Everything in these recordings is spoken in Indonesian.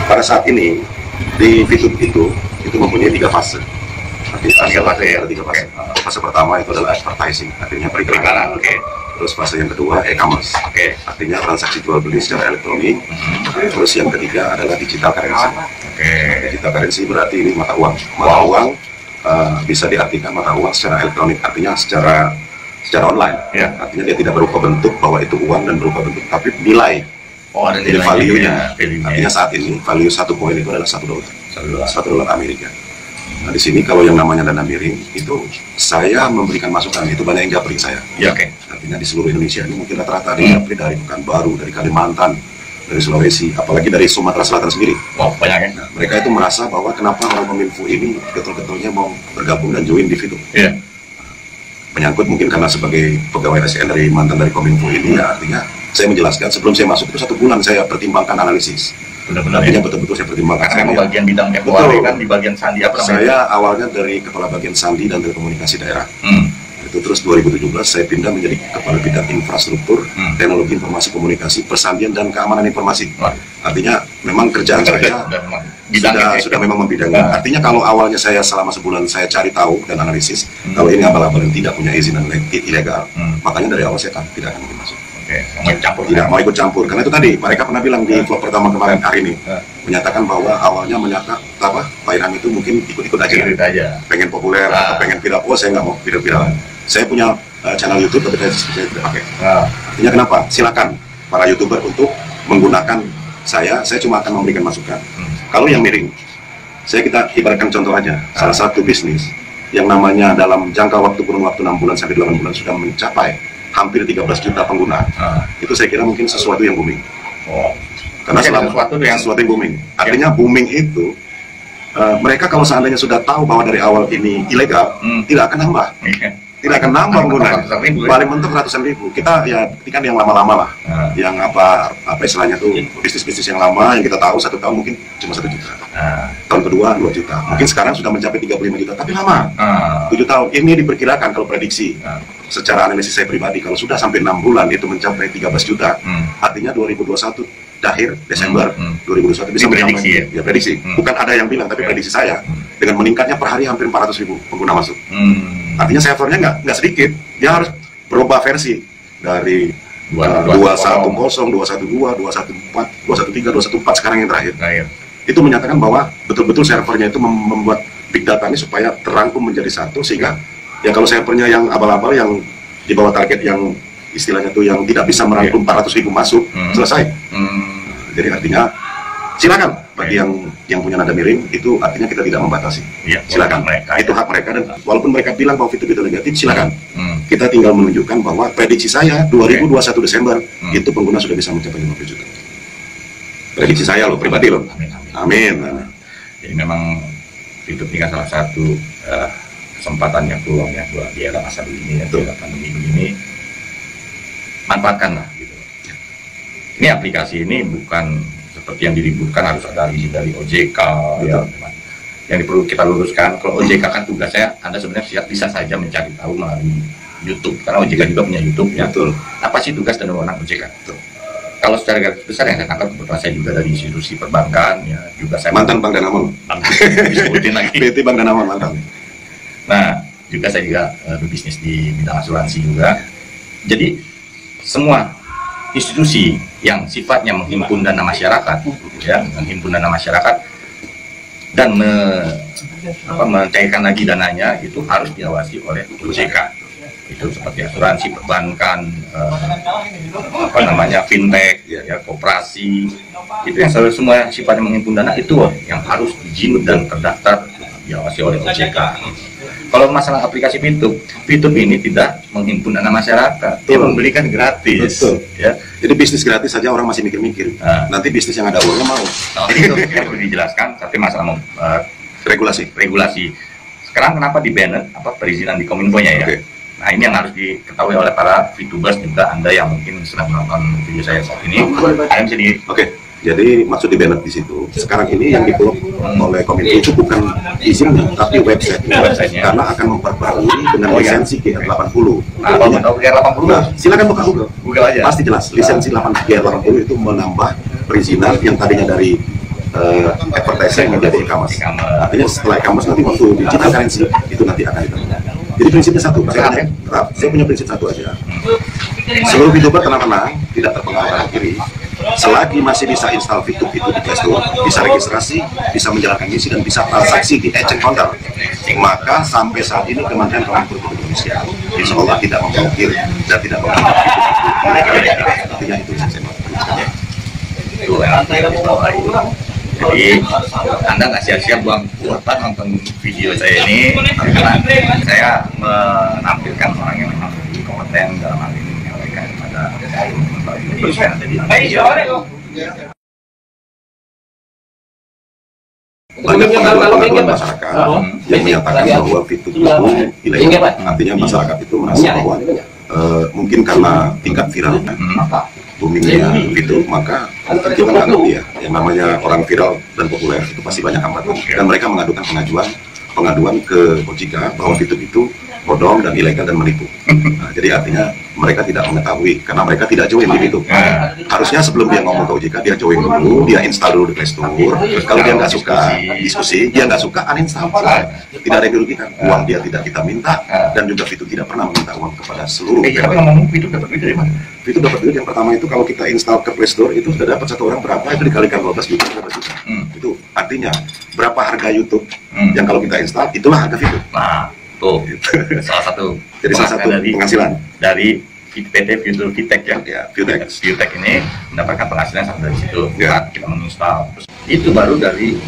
pada saat ini di VTube itu mempunyai 3 fase. Ada 3 fase. Fase pertama itu adalah advertising, artinya periklanan. Terus fase yang kedua e-commerce, artinya transaksi jual beli secara elektronik. Terus yang ketiga adalah digital currency. Digital currency berarti ini mata uang. Mata uang bisa diartikan mata uang secara elektronik, artinya secara online. Artinya dia tidak berupa bentuk bahwa itu uang dan berupa bentuk, tapi nilai. Ada nilai value-nya. Artinya saat ini value 1 koin itu adalah $1. $1 Amerika. Nah di sini kalau yang namanya dana miring itu saya memberikan masukan, itu banyak yang japri saya. Artinya di seluruh Indonesia ini mungkin rata-rata ada yang japri dari Pekanbaru, dari Kalimantan, dari Sulawesi, apalagi dari Sumatera Selatan sendiri. Banyak ya. Nah, mereka itu merasa bahwa kenapa orang Kominfo ini betul-betulnya mau bergabung dan join di VTube. Menyangkut mungkin karena sebagai pegawai ASN dari mantan dari Kominfo ini, ya artinya saya menjelaskan sebelum saya masuk itu 1 bulan saya pertimbangkan analisis. Artinya betul-betul saya pertimbangkan. Karena bagian bidang ekonomi kan di bagian sandi apa namanya? Saya awalnya dari kepala bagian sandi dan telekomunikasi daerah. Itu terus 2017 saya pindah menjadi kepala bidang infrastruktur, teknologi informasi komunikasi, persandian dan keamanan informasi. Artinya memang kerjaan saya sudah memang membidangi. Artinya kalau awalnya saya selama sebulan saya cari tahu dan analisis, kalau ini abal-abal yang tidak punya izin dan ilegal, makanya dari awal saya tidak akan masuk. Tidak mau ikut campur, karena itu tadi mereka pernah bilang di vlog pertama kemarin hari ini menyatakan bahwa awalnya Pak Irham itu mungkin ikut-ikut aja, pengen populer atau pengen viral. Saya nggak mau viral. Saya punya channel YouTube tapi saya tidak pakai. Artinya kenapa? Silakan para YouTuber untuk menggunakan saya cuma akan memberikan masukan. Kalau yang miring, kita ibaratkan contoh aja, salah satu bisnis yang namanya dalam jangka waktu kurun waktu 6 bulan sampai 8 bulan sudah mencapai hampir 13 juta pengguna. Itu saya kira mungkin sesuatu yang booming. Karena sesuatu yang booming. Artinya booming itu mereka kalau seandainya sudah tahu bahwa dari awal ini ilegal, tidak akan nambah. Tidak akan nambah pengguna. Paling mentok ratusan ribu. Kita ya kan yang lama-lama lah. Yang apa istilahnya tuh bisnis-bisnis yang lama yang kita tahu 1 tahun mungkin cuma 1 juta. Tahun kedua 2 juta. Mungkin sekarang sudah mencapai 35 juta. Tapi lama. 7 tahun. Ini diperkirakan kalau prediksi. Secara analisis saya pribadi, kalau sudah sampai 6 bulan itu mencapai 13 juta, artinya 2021 akhir Desember 2021 bisa mencapai. Ya prediksi. Bukan ada yang bilang, tapi prediksi saya dengan meningkatnya per hari hampir 400 ribu pengguna masuk. Artinya servernya nggak sedikit, dia harus berubah versi dari 210, 212, 214, 213, 214 sekarang yang terakhir. Itu menyatakan bahwa betul-betul servernya itu membuat big data ini supaya terangkum menjadi satu, sehingga ya kalau servernya yang abal-abal yang di bawah target yang istilahnya tuh yang tidak bisa merangkum 400 ribu masuk, selesai. Jadi artinya silakan bagi yang punya nada miring, itu artinya kita tidak membatasi. Silakan, itu hak mereka, dan walaupun mereka bilang bahwa itu negatif, silakan. Kita tinggal menunjukkan bahwa prediksi saya 2021 Desember itu pengguna sudah bisa mencapai 50 juta. Prediksi saya loh, pribadi loh. Amin. Jadi memang itu kan salah satu kesempatan yang peluang ya buat di era masa begini, ya, di era pandemi begini, manfaatkanlah gitu. Ini aplikasi ini bukan seperti yang diributkan harus ada izin dari OJK. Yang perlu kita luruskan, kalau OJK kan tugasnya Anda sebenarnya bisa saja mencari tahu melalui YouTube, karena OJK juga punya YouTube ya. Apa sih tugas dan wewenang OJK? Kalau secara garis besar yang saya tangkap, kebetulan saya juga dari institusi perbankan ya, juga saya mantan Bank Danamon. Disebutin lagi. PT Bank Danamon mantan. Nah, juga saya juga berbisnis di bidang asuransi juga. Jadi semua institusi yang sifatnya menghimpun dana masyarakat, ya, menghimpun dana masyarakat dan mencairkan lagi dananya itu harus diawasi oleh OJK. Itu seperti asuransi, perbankan, fintech, ya, koperasi. Itu yang semua sifatnya menghimpun dana itu yang harus izin dan terdaftar diawasi oleh OJK. Kalau masalah aplikasi VTube ini tidak menghimpun dana masyarakat, dia memberikan gratis. Ya. Jadi bisnis gratis saja orang masih mikir-mikir. Nanti bisnis yang ada uangnya mau. Jadi itu yang perlu dijelaskan. Tapi masalah regulasi. Sekarang kenapa di banned perizinan di Kominfo-nya ya? Nah ini yang harus diketahui oleh para VTubers juga, Anda yang mungkin sedang menonton video saya saat ini. Anda bisa Jadi maksud di banned di situ. Sekarang ini yang diblok oleh Kominfo itu bukan izinnya, tapi websitenya. Karena akan memperbarui dengan lisensi GR80. GR80. Silakan buka Google aja. Pasti jelas. Lisensi GR80 itu menambah perizinan yang tadinya dari advertising menjadi e-commerce. Artinya setelah e-commerce nanti waktu digital currency itu nanti akan ditemukan. Jadi prinsipnya satu, saya punya prinsip satu aja. Seluruh VTuber tenang-tenang, tidak terpengaruh kanan kiri. Selagi masih bisa install VTube itu di Play Store, bisa registrasi, bisa menjalankan misi dan bisa transaksi di exchange counter, maka sampai saat ini Kementerian Kominfo Indonesia insya Allah tidak memblokir dan tidak memblokir VTube. Artinya itu yang saya mau. Jadi Anda nggak sia-sia buang kuota nonton video saya ini, karena saya menampilkan orang yang memang lebih kompeten dalam hal ini menyampaikan kepada terus yang ada di Indonesia. Banyak pengaduan masyarakat yang menyatakan bahwa VTube itu ilegal. Artinya masyarakat itu merasa bahwa mungkin karena tingkat viralnya, boomingnya VTube, maka kita nggak ngerti ya, yang namanya orang viral dan populer itu pasti banyak hambatan, dan mereka mengadukan pengaduan ke OJK bahwa VTube itu bodong dan ilegal dan menipu. Nah, jadi artinya mereka tidak mengetahui karena mereka tidak join di VTube. Harusnya sebelum dia ngomong ke OJK, dia join dulu, dia install dulu di Play Store. Kalau dia nggak suka diskusi, dia nggak suka uninstall. Tidak ada yang dirugikan, uang dia tidak kita minta, dan juga VTube tidak pernah meminta uang kepada seluruh. Tapi ngomong VTube dapat duit dari mana? VTube dapat duit yang pertama itu kalau kita install ke Play Store itu sudah dapat satu orang berapa, itu dikalikan 12 juta, 12 juta. Itu artinya berapa harga YouTube yang kalau kita install, itulah harga VTube. Nah, tuh salah satu. Jadi salah satu penghasilan dari PT Future Vitek ya, Vitek ini mendapatkan penghasilan sampai dari situ. Saat kita menginstal, itu baru dari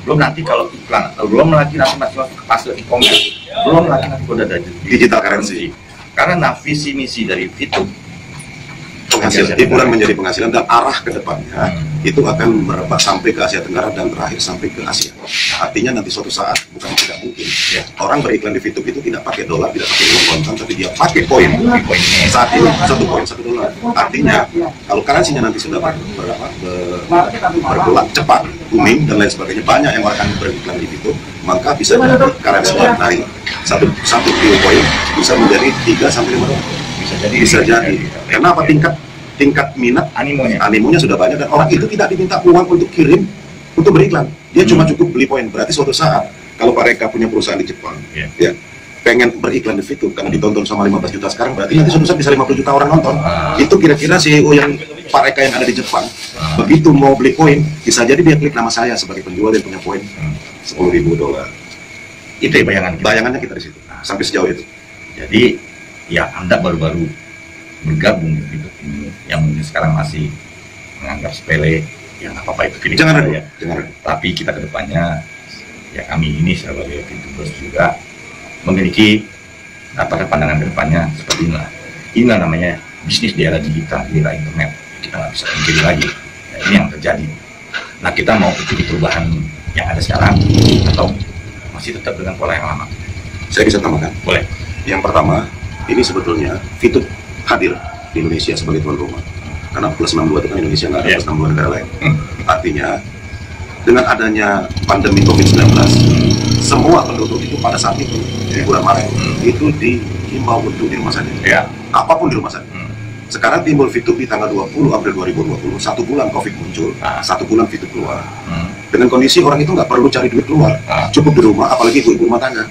belum nanti kalau iklan, belum lagi nanti masuk ke fase e-commerce, belum lagi nanti udah ada digital currency. Karena visi misi dari VTube penghasilan hiburan menjadi penghasilan dan arah ke depannya itu akan merebak sampai ke Asia Tenggara dan terakhir sampai ke Asia. Artinya nanti suatu saat, bukan tidak mungkin orang beriklan di VTube itu tidak pakai dolar, tidak pakai uang kontan, tapi dia pakai poin. Saat ini satu poin $1. Artinya kalau currency-nya nanti sudah bergerak cepat, booming dan lain sebagainya, banyak yang akan beriklan di VTube, maka bisa jadi currency-nya naik. Satu poin bisa menjadi 3 sampai 5 dolar. Bisa jadi. Kenapa? Tingkat minat animonya sudah banyak, dan orang itu tidak diminta uang untuk kirim untuk beriklan. Dia cuma cukup beli poin. Berarti suatu saat kalau Pak Reka punya perusahaan di Jepang, ya pengen beriklan di VTube karena ditonton sama 15 juta sekarang, berarti nanti suatu saat bisa 50 juta orang nonton. Itu kira-kira CEO yang Pak Reka yang ada di Jepang, begitu mau beli poin, bisa jadi dia klik nama saya sebagai penjual yang punya poin $10.000. Itu ya bayangannya kita di situ. Sampai sejauh itu. Jadi ya Anda baru-baru bergabung di VTube ini, yang mungkin sekarang masih menganggap sepele, ya nggak apa-apa itu pilih. Jangan ragu. Tapi kita kedepannya, ya kami ini sebagai VTubers juga memiliki pandangan kedepannya seperti inilah. Inilah namanya bisnis di era digital, di era internet. Kita nggak bisa pikir lagi. Nah, ini yang terjadi. Nah, kita mau ikuti perubahan yang ada sekarang atau masih tetap dengan pola yang lama? Saya bisa tambahkan. Boleh. Yang pertama, ini sebetulnya VTube hadir di Indonesia sebagai tuan rumah. Karena plus 62 itu kan Indonesia, nggak ada plus 62 negara lain. Artinya, dengan adanya pandemi COVID-19, semua penduduk itu pada saat itu, di bulan Maret, itu dihimbau untuk di rumah saja. Apapun di rumah saja. Sekarang timbul VTube di tanggal 20 April 2020, 1 bulan COVID muncul, 1 bulan VTube keluar. Dengan kondisi orang itu nggak perlu cari duit keluar, cukup di rumah, apalagi ibu-ibu rumah tangga.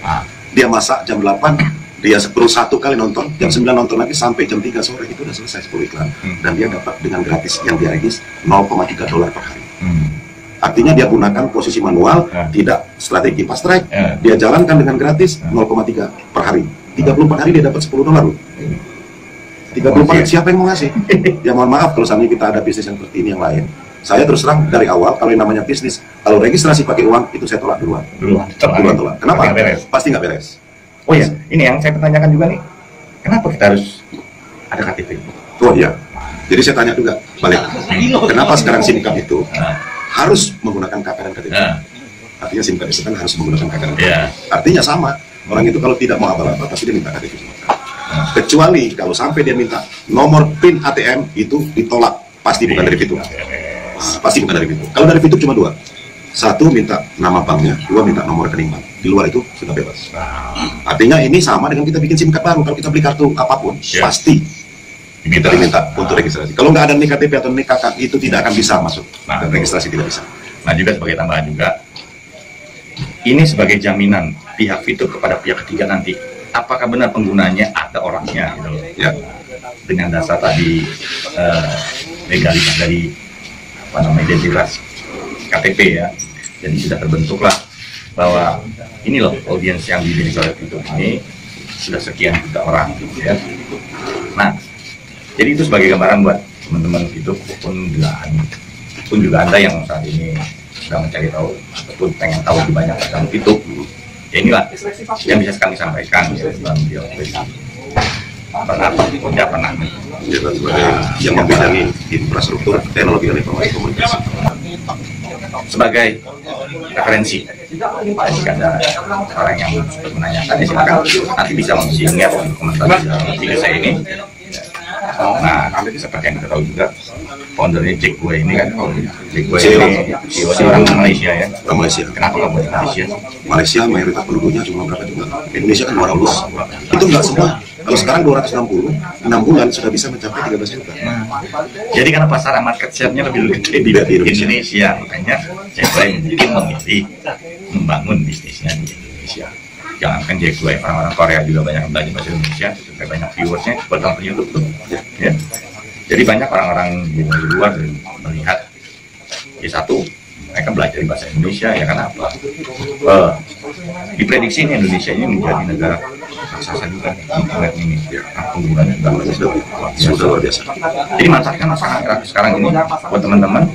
Dia masak jam 8, dia perlu 1 kali nonton, jam 9 nonton lagi sampai jam 3 sore, itu udah selesai 10 iklan. Dan dia dapat dengan gratis, yang dia regis $0,3 per hari. Artinya dia gunakan posisi manual, tidak strategi fast track, dia jalankan dengan gratis 0,3 per hari. 34 hari dia dapat $10 loh. 34 siapa yang mau ngasih? Ya mohon maaf kalau misalnya kita ada bisnis yang seperti ini yang lain. Saya terus terang dari awal, kalau yang namanya bisnis, kalau registrasi pakai uang, itu saya tolak duluan. Tolak. Kenapa? Pasti nggak beres. Oh ya, ini yang saya pertanyakan juga nih, kenapa kita harus ada KTP? Oh iya, jadi saya tanya juga balik, kenapa sekarang SIM card itu harus menggunakan KK dan KTP? Artinya SIM card itu kan harus menggunakan KK dan KTP. Artinya sama, orang itu kalau tidak mau abal-abal, pasti dia minta KTP. Kecuali kalau sampai dia minta nomor PIN ATM, itu ditolak, pasti bukan dari VTube. Pasti bukan dari VTube. Kalau dari VTube cuma 2. 1 minta nama banknya, 2 minta nomor rekening bank. Di luar itu sudah bebas. Artinya ini sama dengan kita bikin SIM card baru. Kalau kita beli kartu apapun, pasti kita diminta untuk registrasi. Kalau nggak ada nik KTP atau nik KK itu tidak akan bisa masuk. Nah, registrasi tidak bisa. Nah juga sebagai tambahan juga, ini sebagai jaminan pihak fitur kepada pihak ketiga nanti, apakah benar penggunanya ada orangnya gitu loh. Ya. Dengan dasar tadi legalitas dari identitas KTP ya, jadi sudah terbentuklah bahwa ini loh audiens yang dimiliki oleh fitur ini sudah sekian juta orang gitu ya. Nah, jadi itu sebagai gambaran buat teman-teman fitur pun juga Anda yang saat ini sedang mencari tahu ataupun pengen tahu lebih banyak tentang fitur. Ya inilah yang bisa kami sampaikan ya dalam video ini. Pernah sebagai yang membidangi infrastruktur teknologi dan informasi komunikasi sebagai referensi. Jika ada orang yang menanyakan, ya silakan nanti bisa mengisi komentar di dalam video saya ini. Nah, seperti yang kita tahu juga, foundernya Jack Gue ini kan, Jack Gue ini CEO-nya orang Malaysia ya. Malaysia. Kenapa nggak buat Malaysia? Malaysia mayoritas penduduknya cuma berapa juga? Indonesia kan 200. Itu nggak semua. Kalau sekarang 260, 6 bulan sudah bisa mencapai 13 juta. Jadi karena pasar market share-nya lebih gede di Indonesia, makanya Jack Gue mungkin memilih membangun bisnisnya di Indonesia. Jangankan Jack Gue, orang-orang Korea juga banyak yang belajar bahasa Indonesia, juga banyak viewersnya buat nonton YouTube tuh. Ya. Jadi banyak orang-orang di luar melihat, ya satu, mereka belajar bahasa Indonesia, ya karena apa? Diprediksi ini Indonesia ini menjadi negara raksasa juga internet ini, ya, penggunanya sudah luar biasa. Jadi manfaatkan sekarang ini buat teman-teman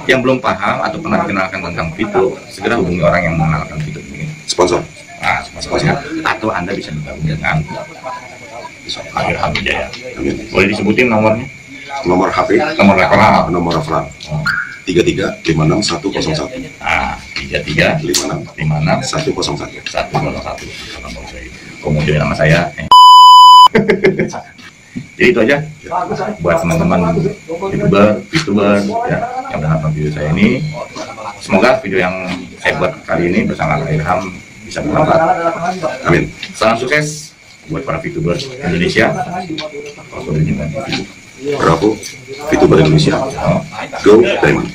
yang belum paham atau pernah dikenalkan tentang fitur, segera hubungi orang yang mengenalkan fitur ini. Sponsor. Nah, sponsor. Atau Anda bisa bergabung dengan Akhirham Wijaya. Boleh disebutin nomornya? Nomor HP, nomor referral, nomor referral 3356 101. Nah, 3356 101. Kemudian nama saya. Jadi itu aja buat teman-teman youtuber ya, yang udah nonton video saya ini. Semoga video yang saya buat kali ini bersama Akhirham bisa bermanfaat. Amin. Salam sukses buat para VTuber Indonesia. Bravo, VTuber Indonesia. Go Diamond.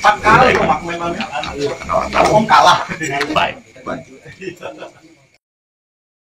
Bye. Bye.